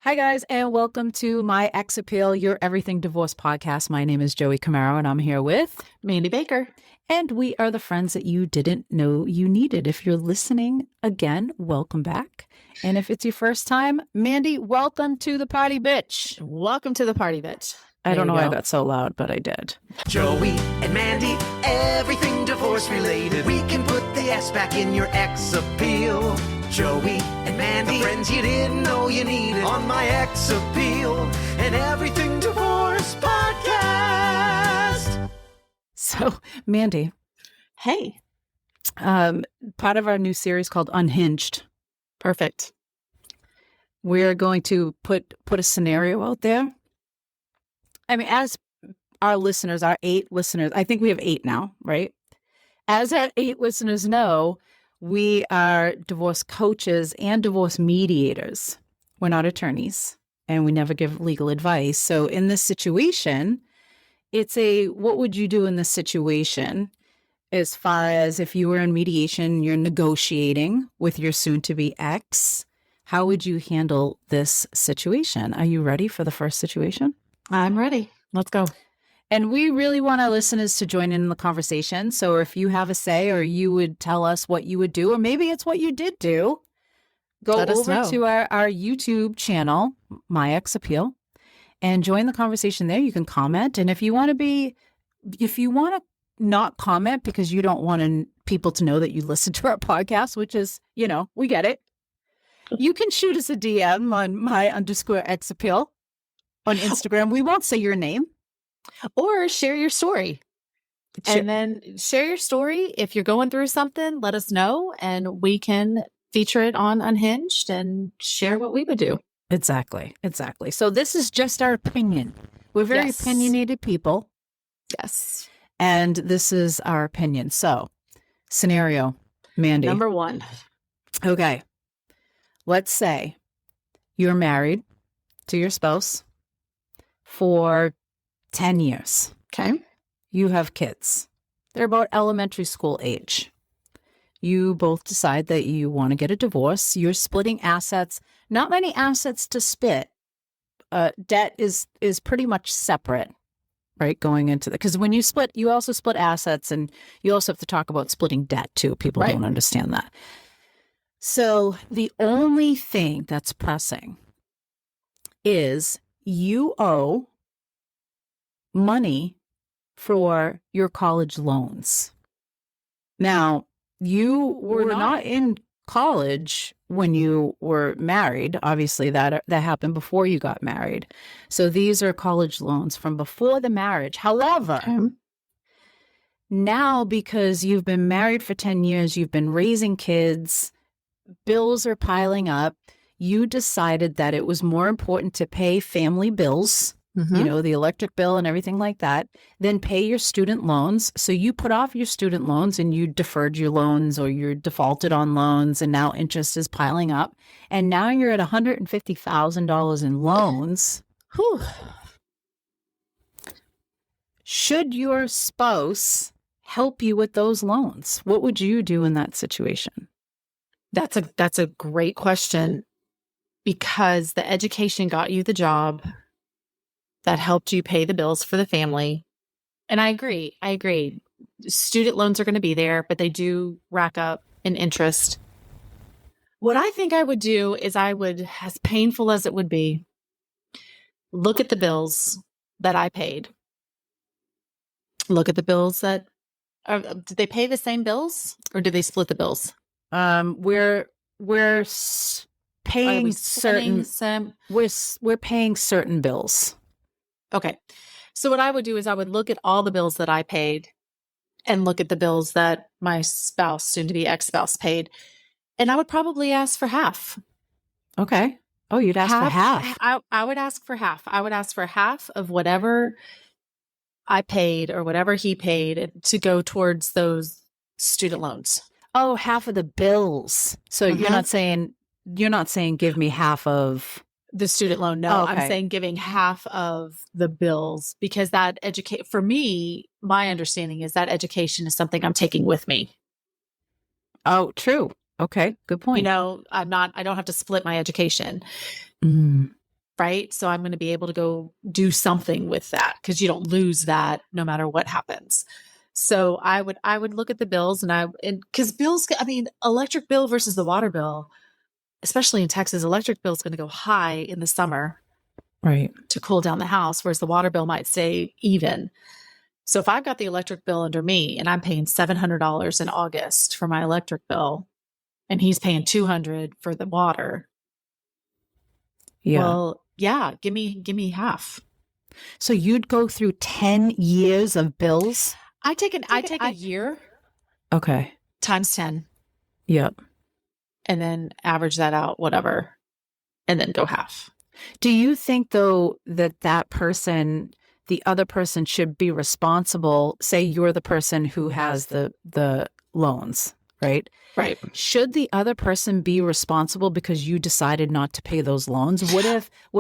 Hi, guys, and welcome to My Ex Appeal, your everything divorce podcast. My name is Joey Camaro, and I'm here with Mandy Baker. And we are the friends that you didn't know you needed. If you're listening again, welcome back. And if it's your first time, Mandy, welcome to the party, bitch. Welcome to the party, bitch. I don't know why I got so loud, but I did. Joey and Mandy, everything divorce related. We can put the S back in your ex appeal. Joey and Mandy, the friends you didn't know you needed on My Ex Appeal, an everything divorce podcast. So, Mandy. Hey. Part of our new series called Unhinged. Perfect. We're going to put a scenario out there. I mean, as our listeners, our 8 listeners, I think we have 8 now, right? As our 8 listeners know, we are divorce coaches and divorce mediators. We're not attorneys, and we never give legal advice. So in this situation, it's what would you do in this situation as far as if you were in mediation, you're negotiating with your soon-to-be ex, how would you handle this situation? Are you ready for the first situation? I'm ready. Let's go. And we really want our listeners to join in the conversation. So if you have a say or you would tell us what you would do, or maybe it's what you did do, go over to our YouTube channel, My Ex Appeal, and join the conversation there. You can comment. And if you want to not comment because you don't want people to know that you listen to our podcast, which is, we get it. You can shoot us a DM on My_Ex Appeal on Instagram. We won't say your name. Or share your story. And then share your story. If you're going through something, let us know and we can feature it on Unhinged and share what we would do. Exactly. So this is just our opinion. We're very opinionated people. Yes. And this is our opinion. So, scenario, Mandy. Number 1. Okay. Let's say you're married to your spouse for 10 years. Okay. You have kids. They're about elementary school age. You both decide that you want to get a divorce. You're splitting assets. Not many assets to split. Debt is pretty much separate, right? Going into because when you split, you also split assets, and you also have to talk about splitting debt too. People don't understand that. So the only thing that's pressing is you owe money for your college loans. Now, you were not in college when you were married. Obviously, that happened before you got married. So these are college loans from before the marriage. However, now because you've been married for 10 years, you've been raising kids, bills are piling up, you decided that it was more important to pay family bills, the electric bill and everything like that, then pay your student loans. So you put off your student loans and you deferred your loans or you're defaulted on loans, and now interest is piling up. And now you're at $150,000 in loans. Whew. Should your spouse help you with those loans? What would you do in that situation? That's a great question, because the education got you the job that helped you pay the bills for the family. And I agree. Student loans are going to be there, but they do rack up in interest. What I think I would do is I would, as painful as it would be, look at the bills that I paid. Look at the bills that did they pay the same bills, or did they split the bills? We're paying we're paying certain bills. Okay. So what I would do is I would look at all the bills that I paid and look at the bills that my spouse, soon to be ex-spouse, paid. And I would probably ask for half. Okay. Oh, you'd ask for half. I would ask for half. I would ask for half of whatever I paid or whatever he paid to go towards those student loans. Oh, half of the bills. So you're not saying give me half of the student loan. No, okay. I'm saying giving half of the bills, because that for me, my understanding is that education is something I'm taking with me. Oh, true. Okay. Good point. I don't have to split my education. Mm. right? So I'm going to be able to go do something with that because you don't lose that no matter what happens. So I would look at the bills and because bills, I mean, electric bill versus the water bill, especially in Texas, electric bill is going to go high in the summer Right. to cool down the house, whereas the water bill might stay even. So if I've got the electric bill under me and I'm paying $700 in August for my electric bill and he's paying $200 for the water, Yeah. well, yeah, give me half. So you'd go through 10 years of bills? I take a year Okay. times 10 Yep. and then average that out, whatever, and then go half. Do you think, though, that person, the other person, should be responsible? Say you're the person who has the loans, right? Right. Should the other person be responsible because you decided not to pay those loans? What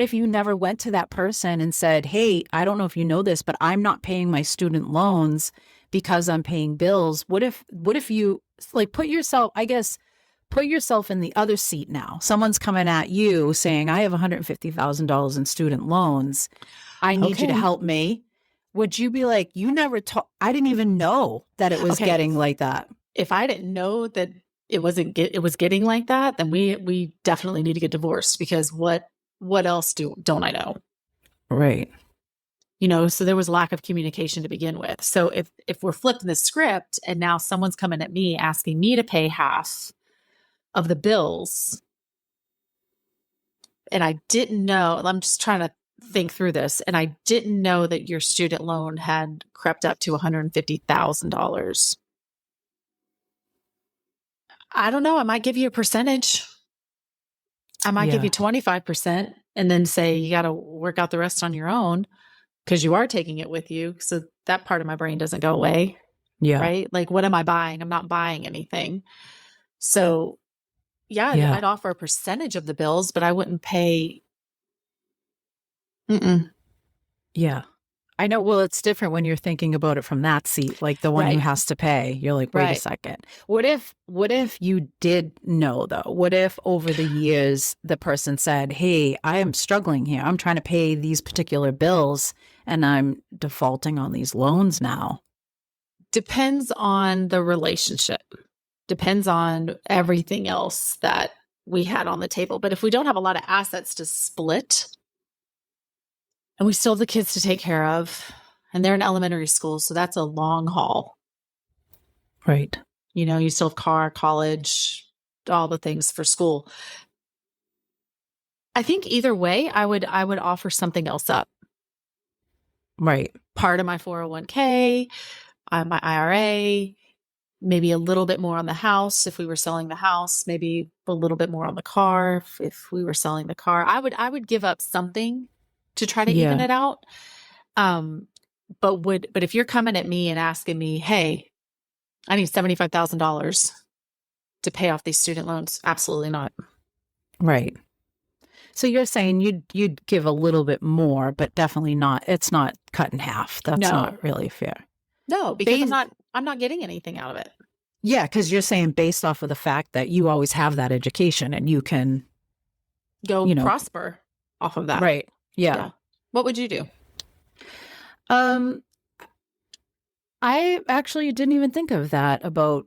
if you never went to that person and said, "Hey, I don't know if you know this, but I'm not paying my student loans because I'm paying bills." What if you like put yourself in the other seat now. Someone's coming at you saying, "I have $150,000 in student loans. I need you to Okay. help me." Would you be like, "You never told, I didn't even know that it was Okay. getting like that"? If I didn't know that it was getting like that, then we definitely need to get divorced because what else don't I know? Right. So there was lack of communication to begin with. So if we're flipping the script and now someone's coming at me asking me to pay half of the bills, and I didn't know, I'm just trying to think through this, and I didn't know that your student loan had crept up to $150,000. I don't know. I might give you a percentage. I might give you 25% and then say you got to work out the rest on your own because you are taking it with you. So that part of my brain doesn't go away. Yeah. Right? Like, what am I buying? I'm not buying anything. So yeah. I'd offer a percentage of the bills, but I wouldn't pay. Yeah. I know. Well, it's different when you're thinking about it from that seat, like the one who Right. has to pay. You're like, wait a Right. second. What if you did know, though? What if over the years the person said, "Hey, I am struggling here. I'm trying to pay these particular bills and I'm defaulting on these loans now"? Depends on the relationship. Depends on everything else that we had on the table. But if we don't have a lot of assets to split and we still have the kids to take care of and they're in elementary school, so that's a long haul. Right. You still have car, college, all the things for school. I think either way, I would offer something else up. Right. Part of my 401k, my IRA, maybe a little bit more on the house if we were selling the house, maybe a little bit more on the car if we were selling the car. I would give up something to try to even it out. But if you're coming at me and asking me, "Hey, I need $75,000 to pay off these student loans," absolutely not. Right. So you're saying you'd give a little bit more, but definitely not. It's not cut in half. That's not really fair. No, because I'm not getting anything out of it. Yeah, because you're saying based off of the fact that you always have that education and you can go prosper off of that. Right. Yeah. What would you do? I actually didn't even think of that about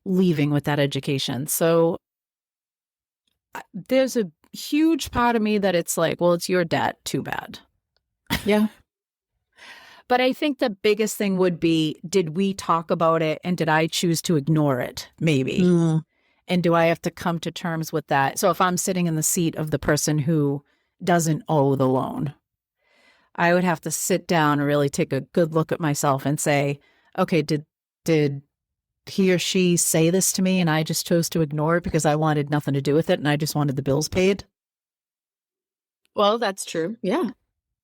leaving with that education. So there's a huge part of me that it's like, well, it's your debt. Too bad. Yeah. But I think the biggest thing would be, did we talk about it and did I choose to ignore it? Maybe. And do I have to come to terms with that? So if I'm sitting in the seat of the person who doesn't owe the loan, I would have to sit down and really take a good look at myself and say, okay, did he or she say this to me and I just chose to ignore it because I wanted nothing to do with it and I just wanted the bills paid? Well, that's true. Yeah.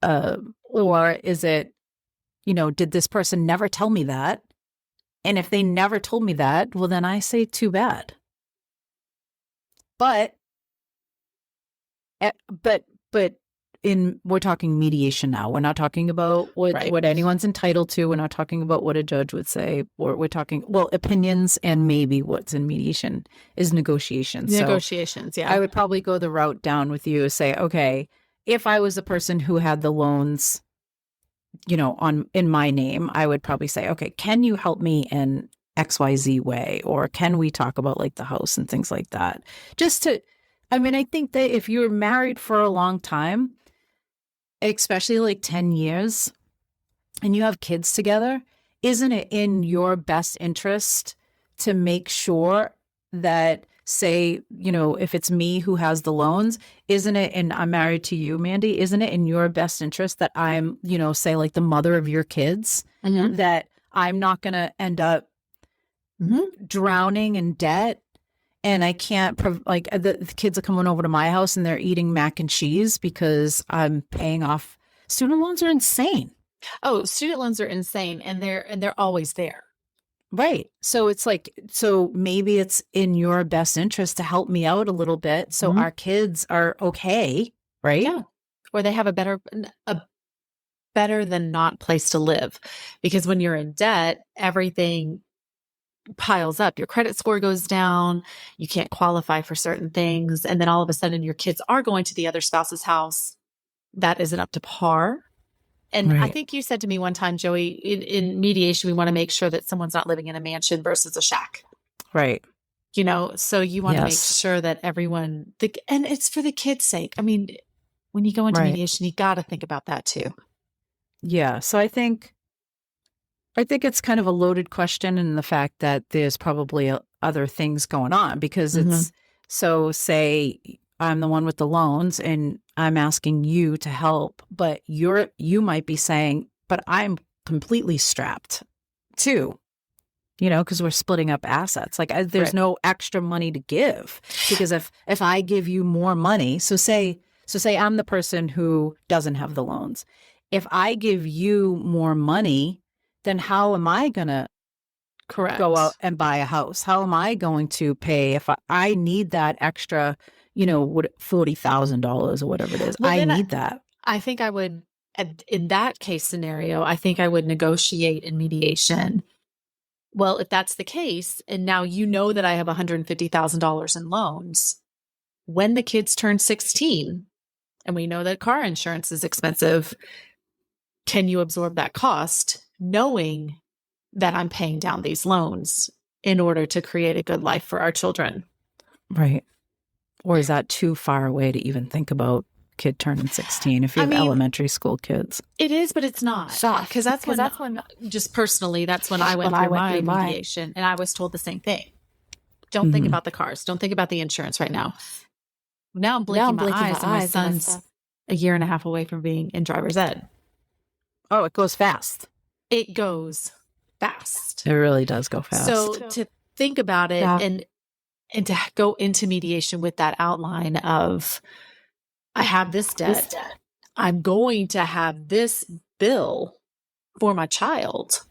Or is it, did this person never tell me that? And if they never told me that, well, then I say too bad. But we're talking mediation now. We're not talking about what anyone's entitled to. We're not talking about what a judge would say. We're talking, opinions, and maybe what's in mediation is negotiations. Negotiations, so I would probably go the route down with you, say, okay, if I was the person who had the loans, in my name, I would probably say, okay, can you help me in XYZ way? Or can we talk about like the house and things like that? I think that if you're married for a long time, especially like 10 years, and you have kids together, isn't it in your best interest to make sure that, say, if it's me who has the loans, isn't it, and I'm married to you, Mandy, isn't it in your best interest that I'm, say like the mother of your kids, that I'm not going to end up drowning in debt, and I can't, the kids are coming over to my house and they're eating mac and cheese because I'm paying off. Student loans are insane. Oh, student loans are insane, and they're always there. Right. So it's like, so maybe it's in your best interest to help me out a little bit so our kids are okay, right? Yeah. Or they have a better than not place to live. Because when you're in debt, everything piles up. Your credit score goes down. You can't qualify for certain things. And then all of a sudden your kids are going to the other spouse's house. That isn't up to par. And I think you said to me one time, Joey, in mediation, we want to make sure that someone's not living in a mansion versus a shack. Right. So you want to make sure that everyone, and it's for the kids' sake. I mean, when you go into mediation, you got to think about that too. Yeah. So I think it's kind of a loaded question in the fact that there's probably other things going on, because it's, so say I'm the one with the loans and I'm asking you to help, but you might be saying, but I'm completely strapped too, because we're splitting up assets. Like there's no extra money to give, because if I give you more money, so say I'm the person who doesn't have the loans. If I give you more money, then how am I going to go out and buy a house? How am I going to pay if I need that extra, $40,000 or whatever it is? Well, I need that. I think I would, in that case scenario, I think I would negotiate in mediation. Well, if that's the case, and now that I have $150,000 in loans, when the kids turn 16, and we know that car insurance is expensive, can you absorb that cost, knowing that I'm paying down these loans in order to create a good life for our children? Right. Or is that too far away to even think about kid turning 16 if you have elementary school kids? It is, but it's not. Because that's when, just personally, that's when I went through my mediation, and I was told the same thing. Don't think about the cars. Don't think about the insurance right now. Now I'm blinking my eyes, and my son's a year and a half away from being in driver's ed. Oh, it goes fast. It goes fast. It really does go fast. So to think about it and to go into mediation with that outline of, I have this debt. I'm going to have this bill for my child.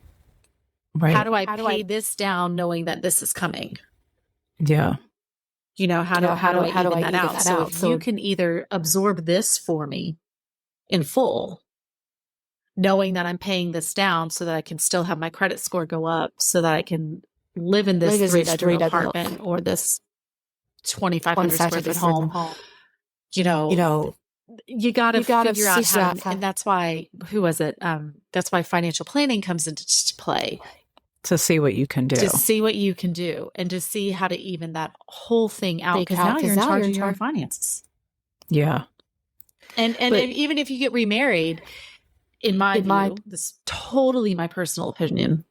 Right. How do I pay this down knowing that this is coming? Yeah. How do I even that out? So if you can either absorb this for me in full, knowing that I'm paying this down so that I can still have my credit score go up, so that I can live in this 3-bedroom apartment or this 2,500 square foot home. You got to figure out how, and that's why, who was it? That's why financial planning comes into play. To see what you can do. To see what you can do, and to see how to even that whole thing out, because now you're in charge of your own finances. Yeah. And even if you get remarried, in my view, this is totally my personal opinion,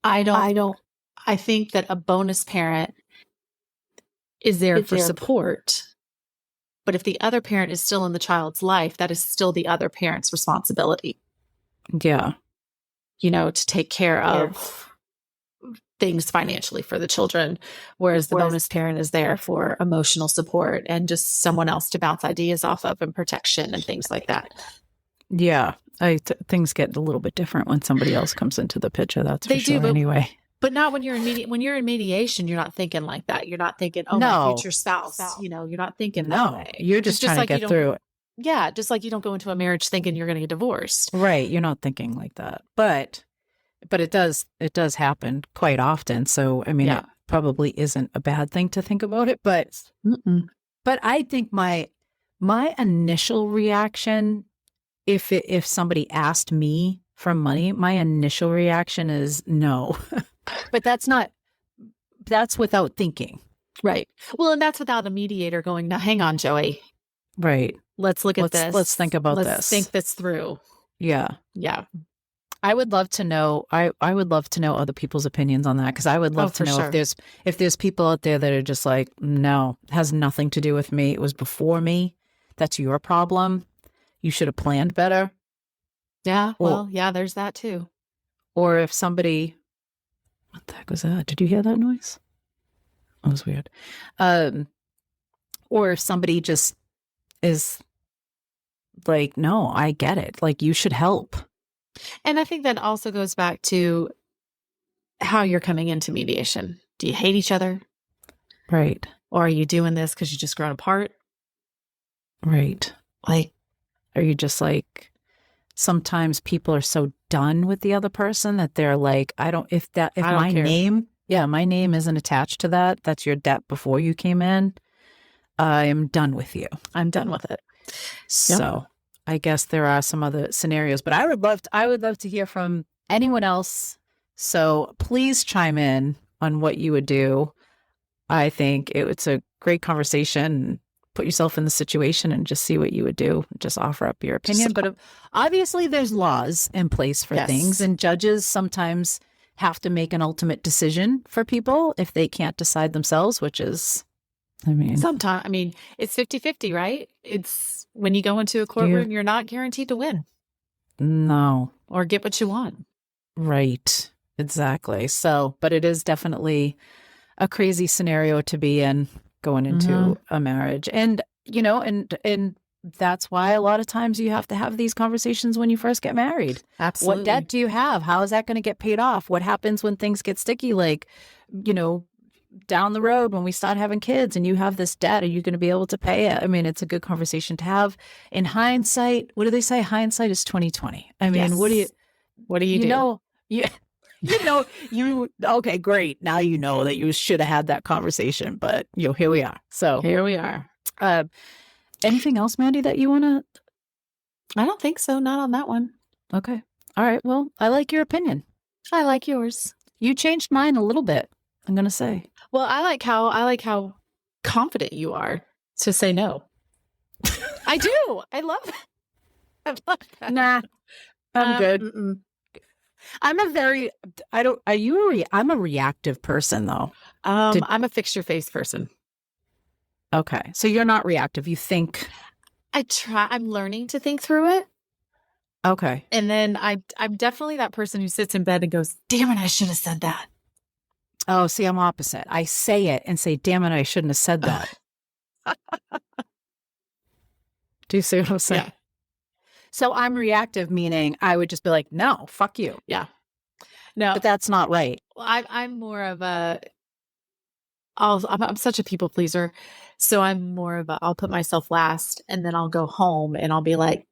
I think that a bonus parent is there for support. But if the other parent is still in the child's life, that is still the other parent's responsibility. Yeah. To take care of things financially for the children, whereas the bonus parent is there for emotional support and just someone else to bounce ideas off of, and protection and things like that. Yeah. Things get a little bit different when somebody else comes into the picture. That's for sure. Anyway. But not when you're in mediation, you're not thinking like that. You're not thinking, my future spouse. You're not thinking that way. You're just trying to get through it. Yeah, just like you don't go into a marriage thinking you're going to get divorced. Right. You're not thinking like that. But it does happen quite often. So, it probably isn't a bad thing to think about it. But I think my My initial reaction, if somebody asked me for money, my initial reaction is no. But that's without thinking. Right. Well, and that's without a mediator going, now hang on, Joey. Right. Let's look at this. Let's think about this. Let's think this through. Yeah. Yeah. I would love to know. I would love to know other people's opinions on that, because I would love to know if there's people out there that are just like, no, it has nothing to do with me. It was before me. That's your problem. You should have planned better. Yeah. Well, yeah, there's that too. Or if somebody, what the heck was that? Did you hear that noise? That was weird. Or if somebody just is like, no, I get it. Like, you should help. And I think that also goes back to how you're coming into mediation. Do you hate each other? Right. Or are you doing this because you just grown apart? Right. Like, are you just like, sometimes people are so done with the other person that they're like, if my name isn't attached to that, that's your debt before you came in, I am done with you. I'm done with it. So I guess there are some other scenarios, but I would love to hear from anyone else. So please chime in on what you would do. I think it's a great conversation. Put yourself in the situation and just see what you would do. Just offer up your opinion. But obviously there's laws in place for things, and judges sometimes have to make an ultimate decision for people if they can't decide themselves, which is, sometimes, it's 50-50, right? It's when you go into a courtroom, you're not guaranteed to win. No. Or get what you want. Right. Exactly. So, but it is definitely a crazy scenario to be in going into a marriage. And, and that's why a lot of times you have to have these conversations when you first get married. Absolutely. What debt do you have? How is that going to get paid off? What happens when things get sticky? Like, down the road when we start having kids and you have this debt, are you going to be able to pay it? It's a good conversation to have. In hindsight, what do they say? Hindsight is 20/20. What do you do? Okay, great. Now you know that you should have had that conversation, but here we are. So here we are. Anything else, Mandy, that you want to? I don't think so. Not on that one. Okay. All right. Well, I like your opinion. I like yours. You changed mine a little bit, I'm going to say. Well, I like how confident you are to say no. I do. I love that. Nah, I'm good. I'm I'm a reactive person though. I'm a fix your face person. Okay. So you're not reactive. You think. I'm learning to think through it. Okay. And then I'm definitely that person who sits in bed and goes, damn it, I should have said that. Oh, see, I'm opposite. I say it and say, damn it, I shouldn't have said that. Do you see what I'm saying? Yeah. So I'm reactive, meaning I would just be like, no, fuck you. Yeah. No. But that's not right. Well, I'm more of I'm such a people pleaser. So I'm more of I'll put myself last and then I'll go home and I'll be like,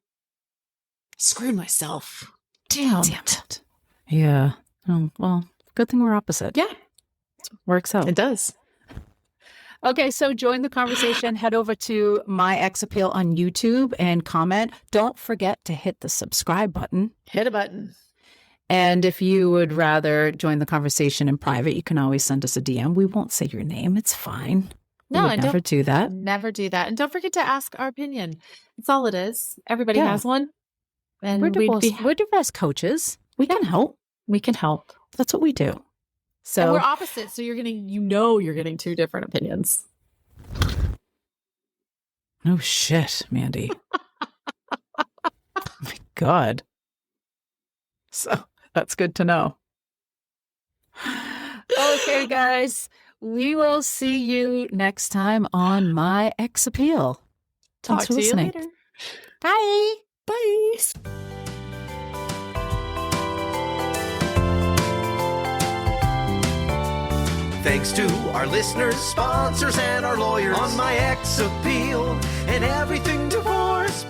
screwed myself. Damn it. Yeah. Oh, well, good thing we're opposite. Yeah. Works out. It does. Okay, so join the conversation. Head over to My Ex Appeal on YouTube and comment. Don't forget to hit the subscribe button. Hit a button. And if you would rather join the conversation in private, you can always send us a DM. We won't say your name. It's fine. No, we would never do that. Never do that. And don't forget to ask our opinion. That's all it is. Everybody has one. And we're divorce coaches. We can help. We can help. That's what we do. So and we're opposite. So you're getting two different opinions. No shit, Mandy. Oh my God. So that's good to know. Okay, guys. We will see you next time on My Ex Appeal. Talk to you later. Bye. Bye. Thanks to our listeners, sponsors, and our lawyers on My Ex Appeal and Everything Divorce.